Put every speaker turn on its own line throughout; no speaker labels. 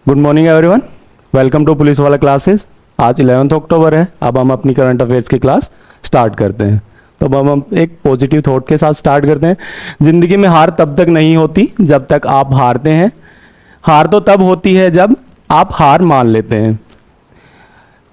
Good morning everyone, welcome to police वाला classes. आज 11 अक्टूबर है। अब हम अपनी करंट अफेयर्स की क्लास स्टार्ट करते हैं। तो अब हम एक पॉजिटिव थॉट के साथ स्टार्ट करते हैं। ज़िंदगी में हार तब तक नहीं होती जब तक आप हारते हैं। हार तो तब होती है जब आप हार मान लेते हैं।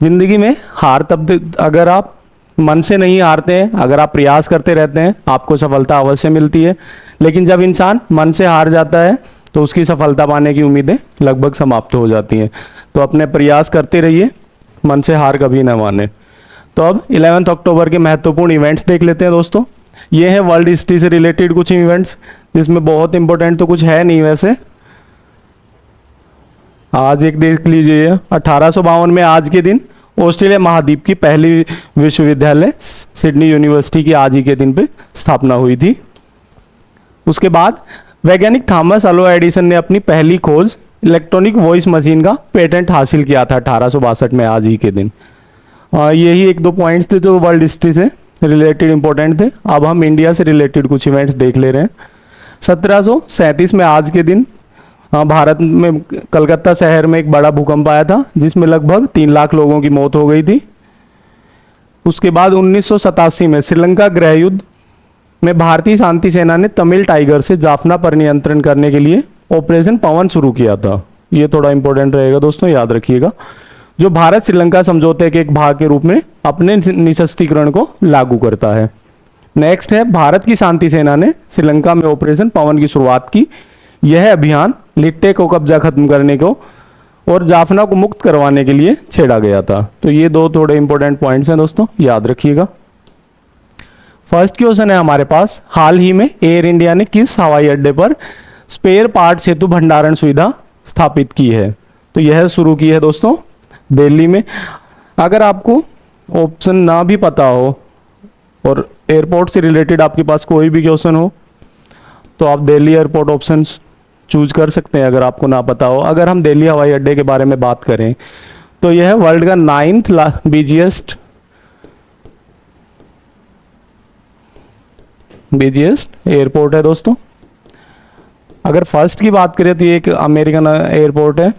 ज़िंदगी में हार तब तक, अगर आप मन से नहीं हारते हैं, अगर आप प्रयास करते रहते हैं, आपको सफलता अवश्य मिलती है। लेकिन जब इंसान मन से हार जाता है तो उसकी सफलता पाने की उम्मीदें लगभग समाप्त हो जाती हैं। तो अपने प्रयास करते रहिए, मन से हार कभी ना माने। तो अब 11 अक्टूबर के महत्वपूर्ण इवेंट्स देख लेते हैं दोस्तों। ये है वर्ल्ड हिस्ट्री से रिलेटेड कुछ इवेंट्स, जिसमें बहुत इंपॉर्टेंट तो कुछ है नहीं वैसे। आज एक देख लीजिए, 1852 में आज के दिन ऑस्ट्रेलिया महाद्वीप की पहली विश्वविद्यालय सिडनी यूनिवर्सिटी की आज ही के दिन पे स्थापना हुई थी। उसके बाद वैज्ञानिक थॉमस अल्वा एडिसन ने अपनी पहली खोज इलेक्ट्रॉनिक वॉइस मशीन का पेटेंट हासिल किया था 1862 में आज ही के दिन। यही एक दो पॉइंट्स थे जो वर्ल्ड हिस्ट्री से रिलेटेड इंपॉर्टेंट थे। अब हम इंडिया से रिलेटेड कुछ इवेंट्स देख ले रहे हैं। 1737 में आज के दिन भारत में कलकत्ता शहर में एक बड़ा भूकंप आया था, जिसमें लगभग 3 लाख लोगों की मौत हो गई थी। उसके बाद 1987 में श्रीलंका गृह युद्ध में भारतीय शांति सेना ने तमिल टाइगर से जाफना पर नियंत्रण करने के लिए ऑपरेशन पवन शुरू किया था। ये थोड़ा इंपॉर्टेंट रहेगा दोस्तों, याद रखिएगा, जो भारत श्रीलंका समझौते के एक भाग के रूप में अपने निशस्त्रीकरण को लागू करता है। नेक्स्ट है, भारत की शांति सेना ने श्रीलंका में ऑपरेशन पवन की शुरुआत की। यह अभियान लिट्टे को कब्जा खत्म करने को और जाफना को मुक्त करवाने के लिए छेड़ा गया था। तो ये दो थोड़े इंपॉर्टेंट पॉइंट्स हैं दोस्तों, याद रखिएगा। फर्स्ट क्वेश्चन है हमारे पास, हाल ही में एयर इंडिया ने किस हवाई अड्डे पर स्पेयर पार्ट्स हेतु भंडारण सुविधा स्थापित की है? तो यह शुरू की है दोस्तों दिल्ली में। अगर आपको ऑप्शन ना भी पता हो और एयरपोर्ट से रिलेटेड आपके पास कोई भी क्वेश्चन हो तो आप दिल्ली एयरपोर्ट ऑप्शंस चूज कर सकते हैं, अगर आपको ना पता हो। अगर हम दिल्ली हवाई अड्डे के बारे में बात करें तो यह वर्ल्ड का 9th बिजिएस्ट एयरपोर्ट है दोस्तों। अगर फर्स्ट की बात करें तो ये एक अमेरिकन एयरपोर्ट है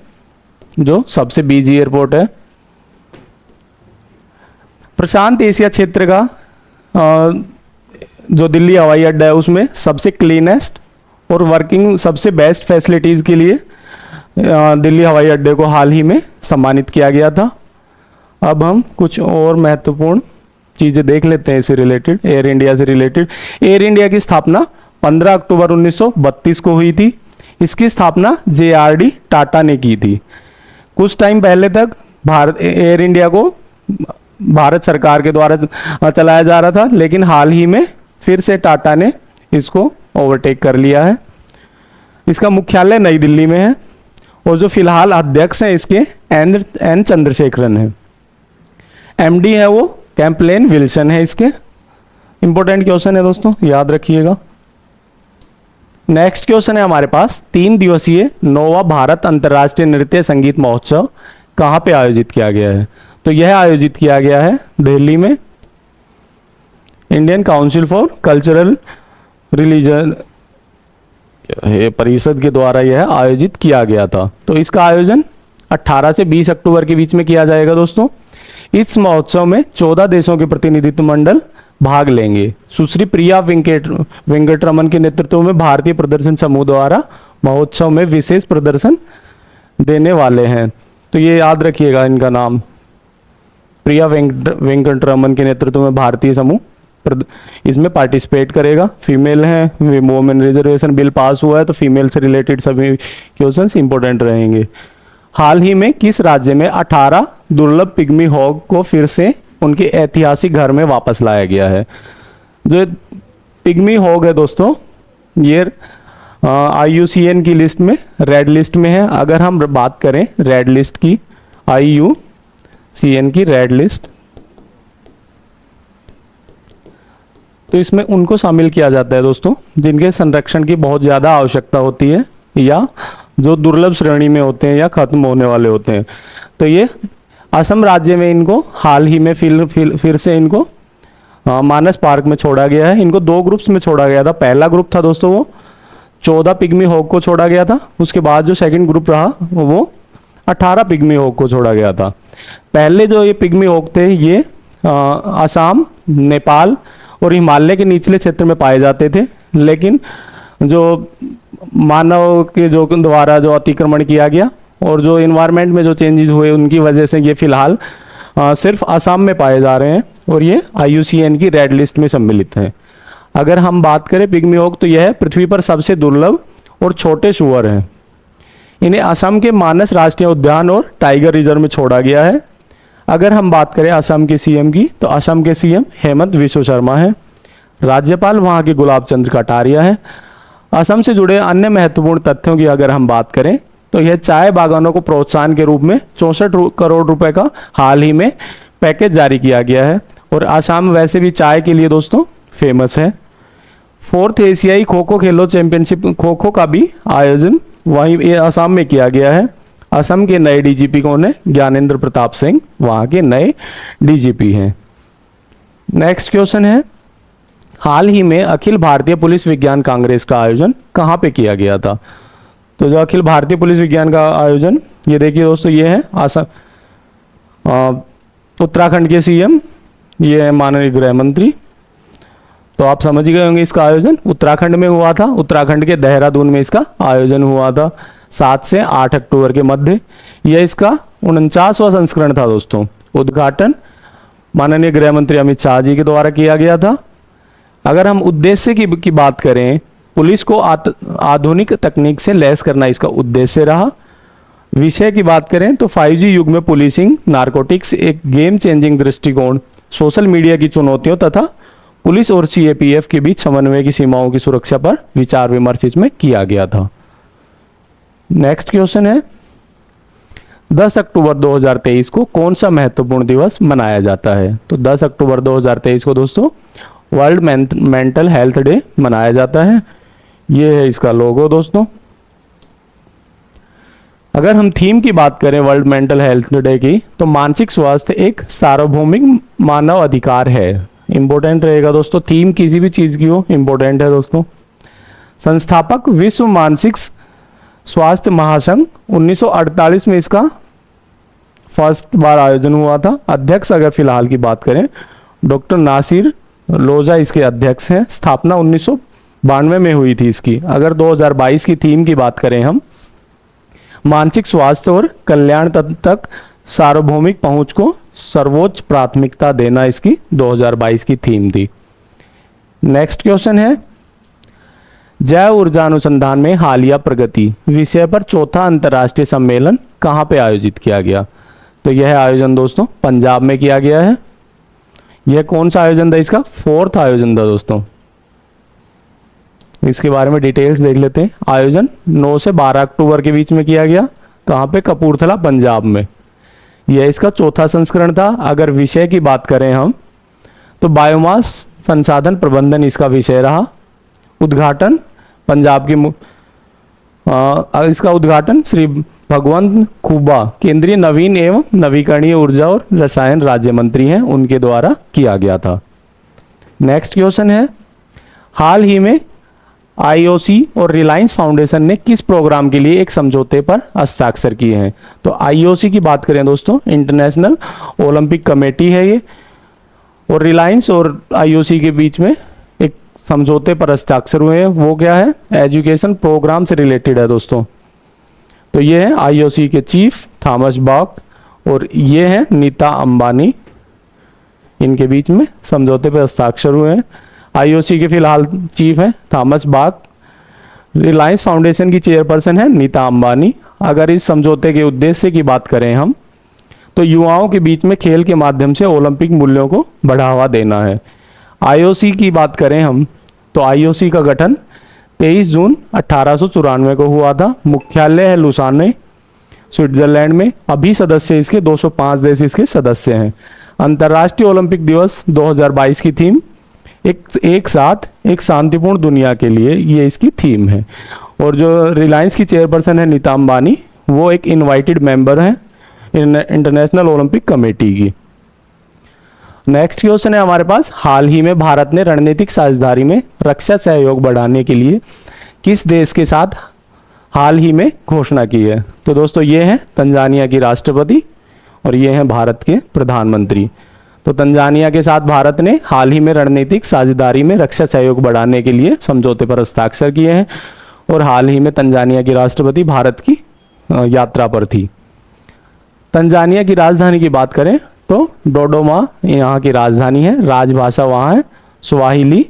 जो सबसे बिजी एयरपोर्ट है। प्रशांत एशिया क्षेत्र का जो दिल्ली हवाई अड्डा है उसमें सबसे क्लीनेस्ट और वर्किंग सबसे बेस्ट फैसिलिटीज़ के लिए दिल्ली हवाई अड्डे को हाल ही में सम्मानित किया गया था। अब हम कुछ और महत्वपूर्ण चीज़ें देख लेते हैं इससे रिलेटेड, एयर इंडिया से रिलेटेड। एयर इंडिया की स्थापना 15 अक्टूबर 1932 को हुई थी। इसकी स्थापना JRD टाटा ने की थी। कुछ टाइम पहले तक एयर इंडिया को भारत सरकार के द्वारा चलाया जा रहा था, लेकिन हाल ही में फिर से टाटा ने इसको ओवरटेक कर लिया है। इसका मुख्यालय नई दिल्ली में है और जो फिलहाल अध्यक्ष हैं इसके एन चंद्रशेखरन है। MD है वो कैम्पलेन विल्सन है। इसके इंपॉर्टेंट क्वेश्चन है दोस्तों, याद रखिएगा। नेक्स्ट क्वेश्चन है हमारे पास, 3 दिवसीय 9वां भारत अंतर्राष्ट्रीय नृत्य संगीत महोत्सव कहाँ पे आयोजित किया गया है? तो यह आयोजित किया गया है दिल्ली में Indian council for cultural religion परिषद के द्वारा यह आयोजित किया गया था। तो इसका आयोजन 18 से 20 अक्टूबर के बीच में किया जाएगा दोस्तों। इस महोत्सव में 14 देशों के प्रतिनिधित्व मंडल भाग लेंगे। सुश्री प्रिया वेंकटरमन के नेतृत्व में भारतीय प्रदर्शन समूह द्वारा महोत्सव में विशेष प्रदर्शन देने वाले हैं। तो ये याद रखिएगा, इनका नाम प्रिया वेंकटरमन के नेतृत्व में भारतीय समूह इसमें पार्टिसिपेट करेगा। फीमेल हैं, वुमेन रिजर्वेशन बिल पास हुआ है तो फीमेल से रिलेटेड सभी क्वेश्चंस इंपॉर्टेंट रहेंगे। हाल ही में किस राज्य में 18 दुर्लभ पिग्मी हॉग को फिर से उनके ऐतिहासिक घर में वापस लाया गया है? जो पिग्मी हॉग है दोस्तों, ये IUCN की लिस्ट में रेड लिस्ट में है। अगर हम बात करें रेड लिस्ट की, IUCN की रेड लिस्ट, तो इसमें उनको शामिल किया जाता है दोस्तों जिनके संरक्षण की बहुत ज़्यादा आवश्यकता होती है या जो दुर्लभ श्रेणी में होते हैं या खत्म होने वाले होते हैं। तो ये असम राज्य में इनको हाल ही में फिर से इनको मानस पार्क में छोड़ा गया है। इनको 2 ग्रुप्स में छोड़ा गया था। पहला ग्रुप था दोस्तों वो 14 पिग्मी हॉग को छोड़ा गया था। उसके बाद जो सेकंड ग्रुप रहा वो 18 पिग्मी हॉक को छोड़ा गया था। पहले जो ये पिग्मी हॉक थे ये असम, नेपाल और हिमालय के निचले क्षेत्र में पाए जाते थे, लेकिन जो मानव के जो द्वारा जो अतिक्रमण किया गया और जो इन्वायरमेंट में जो चेंजेस हुए उनकी वजह से ये फिलहाल सिर्फ असम में पाए जा रहे हैं और ये IUCN की रेड लिस्ट में सम्मिलित हैं। अगर हम बात करें पिग्मी हॉक तो यह पृथ्वी पर सबसे दुर्लभ और छोटे सुअर हैं। इन्हें असम के मानस राष्ट्रीय उद्यान और टाइगर रिजर्व में छोड़ा गया है। अगर हम बात करें असम के CM की तो असम के CM हेमंत विश्व शर्मा है। राज्यपाल वहाँ के गुलाब चंद्र कटारिया है। असम से जुड़े अन्य महत्वपूर्ण तथ्यों की अगर हम बात करें तो यह चाय बागानों को प्रोत्साहन के रूप में 64 करोड़ रुपए का हाल ही में पैकेज जारी किया गया है और असम वैसे भी चाय के लिए दोस्तों फेमस है। 4th एशियाई खो खो खेलो चैंपियनशिप खो खो का भी आयोजन वहीं असम में किया गया है। असम के नए DGP कौन है? ज्ञानेंद्र प्रताप सिंह वहाँ के नए DGP हैं। नेक्स्ट क्वेश्चन है, हाल ही में अखिल भारतीय पुलिस विज्ञान कांग्रेस का आयोजन कहाँ पे किया गया था? तो जो अखिल भारतीय पुलिस विज्ञान का आयोजन, ये देखिए दोस्तों, ये है असम उत्तराखंड के CM, ये है माननीय गृह मंत्री। तो आप समझ गए होंगे इसका आयोजन उत्तराखंड में हुआ था। उत्तराखंड के देहरादून में इसका आयोजन हुआ था 7 से 8 अक्टूबर के मध्य। यह इसका 49वां संस्करण था दोस्तों। उद्घाटन माननीय गृह मंत्री अमित शाह जी के द्वारा किया गया था। अगर हम उद्देश्य की बात करें, पुलिस को आधुनिक तकनीक से लैस करना इसका उद्देश्य रहा। विषय की बात करें तो 5G युग में पुलिसिंग, नारकोटिक्स एक गेम चेंजिंग दृष्टिकोण, सोशल मीडिया की चुनौतियों तथा पुलिस और CAPF के बीच समन्वय की सीमाओं की सुरक्षा पर विचार विमर्श इसमें किया गया था। नेक्स्ट क्वेश्चन है, 10 अक्टूबर 2023 को कौन सा महत्वपूर्ण दिवस मनाया जाता है? तो 10 अक्टूबर 2023 को दोस्तों वर्ल्ड मेंटल हेल्थ डे मनाया जाता है। ये है इसका लोगो दोस्तों। अगर हम थीम की बात करें वर्ल्ड मेंटल हेल्थ डे की, तो मानसिक स्वास्थ्य एक सार्वभौमिक मानव अधिकार है। इंपॉर्टेंट रहेगा दोस्तों, थीम किसी भी चीज की हो इंपॉर्टेंट है दोस्तों। संस्थापक विश्व मानसिक स्वास्थ्य महासंघ 1948 में इसका फर्स्ट बार आयोजन हुआ था। अध्यक्ष अगर फिलहाल की बात करें डॉक्टर नासिर लोजा इसके अध्यक्ष हैं। स्थापना 1992 में हुई थी इसकी। अगर 2022 की थीम की बात करें हम, मानसिक स्वास्थ्य और कल्याण तक सार्वभौमिक पहुंच को सर्वोच्च प्राथमिकता देना इसकी 2022 की थीम थी। नेक्स्ट क्वेश्चन है, जैव ऊर्जा अनुसंधान में हालिया प्रगति विषय पर 4था अंतर्राष्ट्रीय सम्मेलन कहाँ पे आयोजित किया गया? तो यह आयोजन दोस्तों पंजाब में किया गया है। यह कौन सा आयोजन था? इसका 4th आयोजन था दोस्तों। इसके बारे में डिटेल्स देख लेते हैं। आयोजन 9 से 12 अक्टूबर के बीच में किया गया। कहाँ पे? कपूरथला पंजाब में। यह इसका 4था संस्करण था। अगर विषय की बात करें हम तो बायोमास संसाधन प्रबंधन इसका विषय रहा। उद्घाटन पंजाब की इसका उद्घाटन श्री भगवंत खुबा केंद्रीय नवीन एवं नवीकरणीय ऊर्जा और रसायन राज्य मंत्री हैं, उनके द्वारा किया गया था। नेक्स्ट क्वेश्चन है, हाल ही में IOC और रिलायंस फाउंडेशन ने किस प्रोग्राम के लिए एक समझौते पर हस्ताक्षर किए हैं? तो IOC की बात करें दोस्तों, इंटरनेशनल ओलंपिक कमेटी है ये, और रिलायंस और IOC के बीच में एक समझौते पर हस्ताक्षर हुए हैं। वो क्या है? एजुकेशन प्रोग्राम से रिलेटेड है दोस्तों। तो ये है IOC के चीफ थॉमस बॉक और ये है नीता अंबानी, इनके बीच में समझौते पर हस्ताक्षर हुए हैं। IOC के फिलहाल चीफ है थॉमस बॉक, रिलायंस फाउंडेशन की चेयरपर्सन है नीता अंबानी। अगर इस समझौते के उद्देश्य की बात करें हम तो युवाओं के बीच में खेल के माध्यम से ओलंपिक मूल्यों को बढ़ावा देना है। IOC की बात करें हम तो IOC का गठन 23 जून 1894 को हुआ था। मुख्यालय है लुसाने, स्विट्जरलैंड में। अभी सदस्य इसके 205 देश इसके सदस्य हैं। अंतर्राष्ट्रीय ओलंपिक दिवस 2022 की थीम एक साथ एक शांतिपूर्ण दुनिया के लिए, ये इसकी थीम है। और जो रिलायंस की चेयरपर्सन है नीता अंबानी, वो एक इनवाइटेड मेंबर है इंटरनेशनल ओलंपिक कमेटी की। नेक्स्ट क्वेश्चन है हमारे पास, हाल ही में भारत ने रणनीतिक साझेदारी में रक्षा सहयोग बढ़ाने के लिए किस देश के साथ हाल ही में घोषणा की है। तो दोस्तों ये है तंजानिया की राष्ट्रपति और ये हैं भारत के प्रधानमंत्री। तो तंजानिया के साथ भारत ने हाल ही में रणनीतिक साझेदारी में रक्षा सहयोग बढ़ाने के लिए समझौते पर हस्ताक्षर किए हैं और हाल ही में तंजानिया की राष्ट्रपति भारत की यात्रा पर थी। तंजानिया की राजधानी की बात करें तो डोडोमा यहाँ की राजधानी है, राजभाषा वहाँ है स्वाहिली,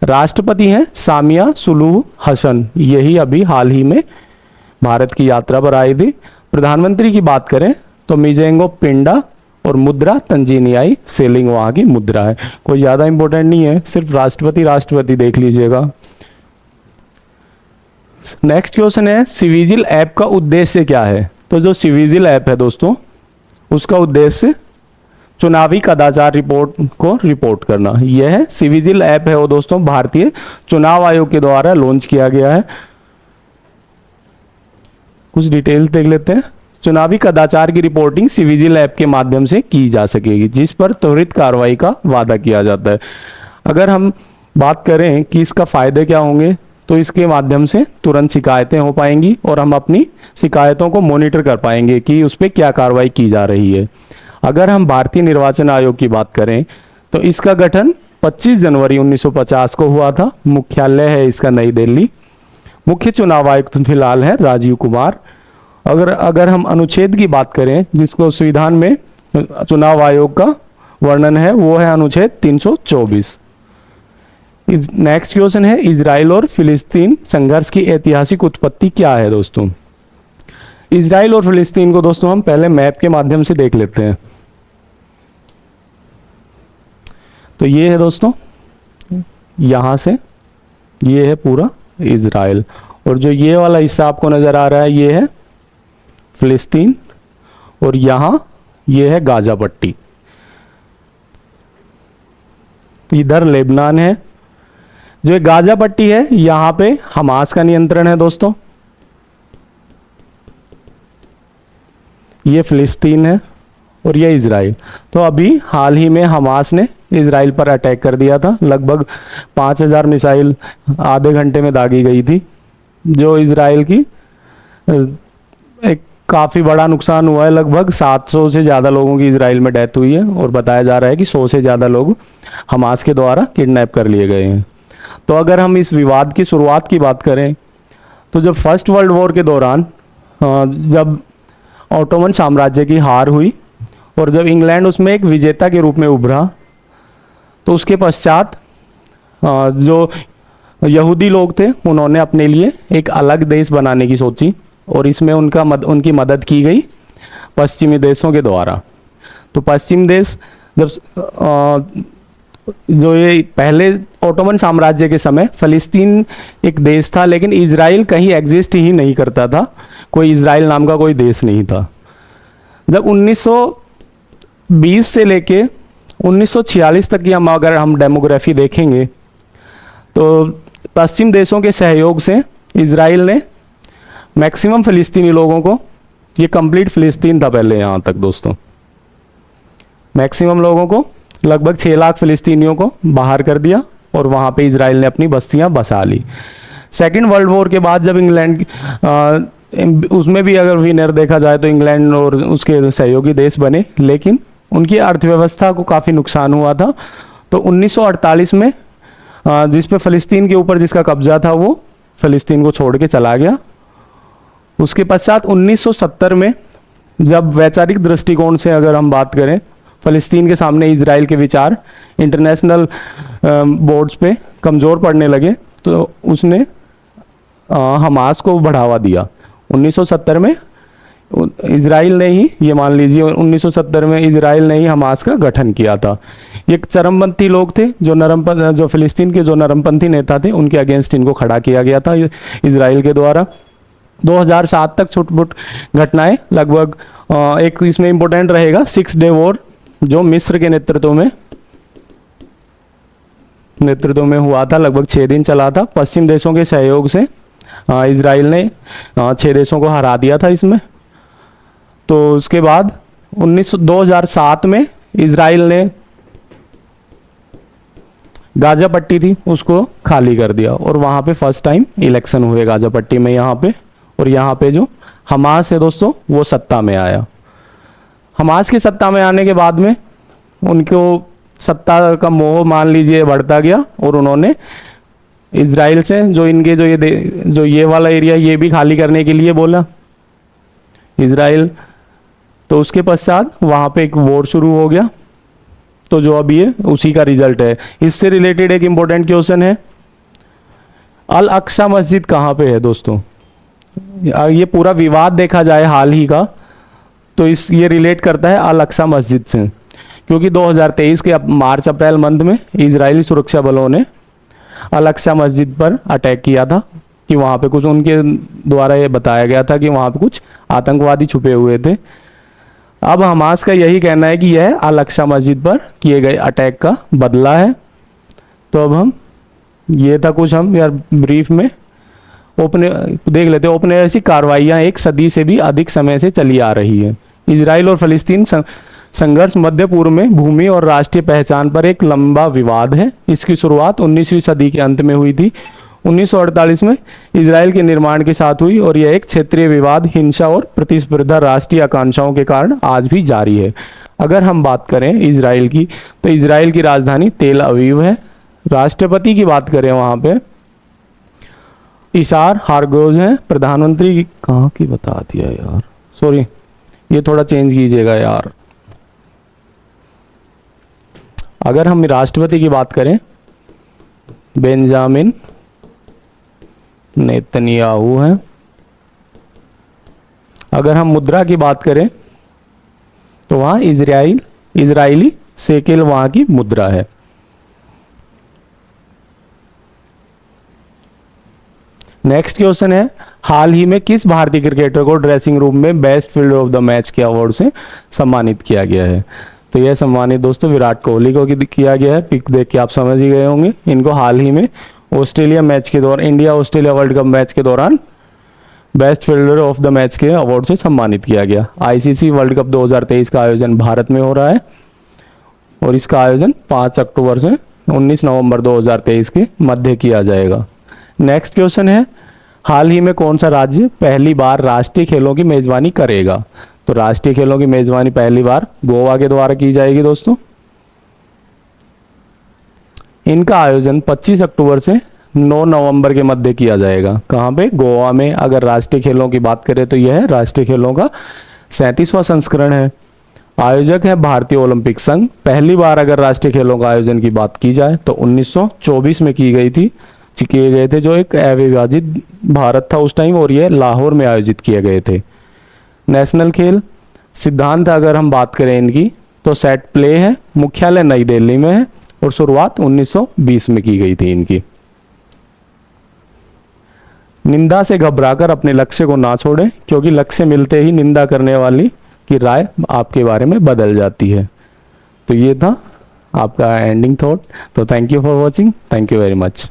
राष्ट्रपति हैं सामिया सुलूह हसन, यही अभी हाल ही में भारत की यात्रा पर आई थी। प्रधानमंत्री की बात करें तो मिजेंगो पिंडा और मुद्रा तंजीनियाई सेलिंग वहाँ की मुद्रा है। कोई ज़्यादा इंपॉर्टेंट नहीं है, सिर्फ राष्ट्रपति देख लीजिएगा। नेक्स्ट क्वेश्चन है सिविजिल ऐप का उद्देश्य क्या है। तो जो सिविजिल ऐप है दोस्तों उसका उद्देश्य चुनावी कदाचार रिपोर्ट को रिपोर्ट करना। यह है सिविजिल ऐप है वो दोस्तों भारतीय चुनाव आयोग के द्वारा लॉन्च किया गया है। कुछ डिटेल्स देख लेते हैं। चुनावी कदाचार की रिपोर्टिंग सिविजिल ऐप के माध्यम से की जा सकेगी जिस पर त्वरित कार्रवाई का वादा किया जाता है। अगर हम बात करें कि इसका फायदे क्या होंगे तो इसके माध्यम से तुरंत शिकायतें हो पाएंगी और हम अपनी शिकायतों को मॉनिटर कर पाएंगे कि उस पर क्या कार्रवाई की जा रही है। अगर हम भारतीय निर्वाचन आयोग की बात करें तो इसका गठन 25 जनवरी 1950 को हुआ था। मुख्यालय है इसका नई दिल्ली। मुख्य चुनाव आयुक्त फिलहाल है राजीव कुमार। अगर हम अनुच्छेद की बात करें जिसको संविधान में चुनाव आयोग का वर्णन है वो है अनुच्छेद 324। नेक्स्ट क्वेश्चन है इजराइल और फिलिस्तीन संघर्ष की ऐतिहासिक उत्पत्ति क्या है दोस्तों। इजराइल और फिलिस्तीन को दोस्तों हम पहले मैप के माध्यम से देख लेते हैं। तो ये है दोस्तों यहां से ये है पूरा इजराइल और जो ये वाला हिस्सा आपको नजर आ रहा है ये है फिलिस्तीन और यहां ये है गाजा पट्टी। इधर लेबनान है। जो गाजा पट्टी है यहां पे हमास का नियंत्रण है दोस्तों। ये फिलिस्तीन है और ये इजराइल। तो अभी हाल ही में हमास ने इजराइल पर अटैक कर दिया था। लगभग 5000 मिसाइल आधे घंटे में दागी गई थी जो इजराइल की एक काफ़ी बड़ा नुकसान हुआ है। लगभग 700 से ज़्यादा लोगों की इजराइल में डेथ हुई है और बताया जा रहा है कि 100 से ज़्यादा लोग हमास के द्वारा किडनैप कर लिए गए हैं। तो अगर हम इस विवाद की शुरुआत की बात करें तो जब फर्स्ट वर्ल्ड वॉर के दौरान जब ऑटोमन साम्राज्य की हार हुई और जब इंग्लैंड उसमें एक विजेता के रूप में उभरा तो उसके पश्चात जो यहूदी लोग थे उन्होंने अपने लिए एक अलग देश बनाने की सोची और इसमें उनकी मदद की गई पश्चिमी देशों के द्वारा। तो पश्चिम देश जब जो ये पहले ऑटोमन साम्राज्य के समय फ़लस्तीन एक देश था लेकिन इजराइल कहीं एग्जिस्ट ही नहीं करता था। कोई इजराइल नाम का कोई देश नहीं था। जब 1920 से लेके 1946 तक की अगर हम डेमोग्राफी देखेंगे तो पश्चिम देशों के सहयोग से इजराइल ने मैक्सिमम फ़लस्तीनी लोगों को, ये कंप्लीट फ़लस्तीन था पहले यहाँ तक दोस्तों, मैक्सिमम लोगों को लगभग 6 लाख फ़लस्तीनियों को बाहर कर दिया और वहाँ पे इजराइल ने अपनी बस्तियाँ बसा ली। सेकेंड वर्ल्ड वॉर के बाद जब इंग्लैंड उसमें भी अगर विनर देखा जाए तो इंग्लैंड और उसके सहयोगी देश बने लेकिन उनकी अर्थव्यवस्था को काफ़ी नुकसान हुआ था। तो 1948 में जिस पे फ़लस्तीन के ऊपर जिसका कब्जा था वो फ़लस्तीन को छोड़ के चला गया। उसके पश्चात 1970 में जब वैचारिक दृष्टिकोण से अगर हम बात करें फ़लस्तीन के सामने इजराइल के विचार इंटरनेशनल बोर्ड्स पे कमज़ोर पड़ने लगे तो उसने हमास को बढ़ावा दिया। 1970 में इजराइल ने ही, ये मान लीजिए 1970 में इजराइल ने ही हमास का गठन किया था। ये चरमपंथी लोग थे जो फ़लस्तीन के जो नरमपंथी नेता थे उनके अगेंस्ट इनको खड़ा किया गया था इजराइल के द्वारा। 2007 तक छुटपुट घटनाएं लगभग एक इसमें इम्पोर्टेंट रहेगा 6 डे वॉर जो मिस्र के नेतृत्व में हुआ था। लगभग 6 दिन चला था। पश्चिम देशों के सहयोग से इजराइल ने 6 देशों को हरा दिया था इसमें। तो उसके बाद 2007 में इजराइल ने गाजा पट्टी थी उसको खाली कर दिया और वहाँ पे फर्स्ट टाइम इलेक्शन हुए गाजा पट्टी में यहाँ पे और यहाँ पे जो हमास है दोस्तों वो सत्ता में आया। हमास की सत्ता में आने के बाद में उनको सत्ता का मोह मान लीजिए बढ़ता गया और उन्होंने इजराइल से जो इनके जो ये वाला एरिया ये भी खाली करने के लिए बोला इजराइल। तो उसके पश्चात वहाँ पे एक वॉर शुरू हो गया। तो जो अभी ये उसी का रिजल्ट है। इससे रिलेटेड एक इंपॉर्टेंट क्वेश्चन है, अल अक्सा मस्जिद कहाँ पे है दोस्तों? ये पूरा विवाद देखा जाए हाल ही का तो ये रिलेट करता है अल अक्सा मस्जिद से, क्योंकि 2023 के मार्च अप्रैल मंथ में इजरायली सुरक्षा बलों ने अल अक्सा मस्जिद पर अटैक किया था कि वहाँ पे कुछ उनके द्वारा ये बताया गया था कि वहाँ पे कुछ आतंकवादी छुपे हुए थे। अब हमास का यही कहना है कि यह अल अक्सा मस्जिद पर किए गए अटैक का बदला है। तो अब हम ये था कुछ हम यार ब्रीफ में ओपन देख लेते हैं। ओपन ऐसी कार्रवाइयाँ एक सदी से भी अधिक समय से चली आ रही है। इजराइल और फ़लस्तीन संघर्ष मध्य पूर्व में भूमि और राष्ट्रीय पहचान पर एक लंबा विवाद है। इसकी शुरुआत 19वीं सदी के अंत में हुई थी। 1948 में इजराइल के निर्माण के साथ हुई और यह एक क्षेत्रीय विवाद, हिंसा और प्रतिस्पर्धा राष्ट्रीय आकांक्षाओं के कारण आज भी जारी है। अगर हम बात करें इजराइल की तो इजराइल की राजधानी तेल अवीव है। राष्ट्रपति की बात करें वहाँ पे इशार हारगोज हैं। प्रधानमंत्री कहाँ की बता दिया यार, सॉरी ये थोड़ा चेंज कीजिएगा यार। अगर हम राष्ट्रपति की बात करें बेंजामिन नेतन्याहू हैं। अगर हम मुद्रा की बात करें तो वहाँ इजरायली शेकेल वहाँ की मुद्रा है। नेक्स्ट क्वेश्चन है, हाल ही में किस भारतीय क्रिकेटर को ड्रेसिंग रूम में best fielder of the match के अवार्ड से सम्मानित किया गया है? तो यह सम्मानित दोस्तों विराट कोहली को किया गया है। पिक देख के आप समझ ही गए होंगे। इनको हाल ही में ऑस्ट्रेलिया मैच के दौरान, India Australia world cup match के दौरान best fielder of the match के अवार्ड से सम्मानित किया गया। आईसीसी वर्ल्ड कप 2023 का आयोजन भारत में हो रहा है और इसका आयोजन 5 अक्टूबर से 19 नवंबर 2023 के मध्य किया जाएगा। नेक्स्ट क्वेश्चन है, हाल ही में कौन सा राज्य पहली बार राष्ट्रीय खेलों की मेजबानी करेगा? तो राष्ट्रीय खेलों की मेजबानी पहली बार गोवा के द्वारा की जाएगी दोस्तों। इनका आयोजन 25 अक्टूबर से 9 नवंबर के मध्य किया जाएगा। कहाँ पे? गोवा में। अगर राष्ट्रीय खेलों की बात करें तो यह राष्ट्रीय खेलों का 37वां संस्करण है। आयोजक है भारतीय ओलंपिक संघ। पहली बार अगर राष्ट्रीय खेलों का आयोजन की बात की जाए तो 1924 में किए गए थे, जो एक अविभाजित भारत था उस टाइम, और ये लाहौर में आयोजित किए गए थे। नेशनल खेल सिद्धांत अगर हम बात करें इनकी तो सेट प्ले है। मुख्यालय नई दिल्ली में है और शुरुआत 1920 में की गई थी इनकी। निंदा से घबराकर अपने लक्ष्य को ना छोड़ें, क्योंकि लक्ष्य मिलते ही निंदा करने वाली की राय आपके बारे में बदल जाती है। तो ये था आपका एंडिंग थॉट। तो thank you for watching. Thank you very much.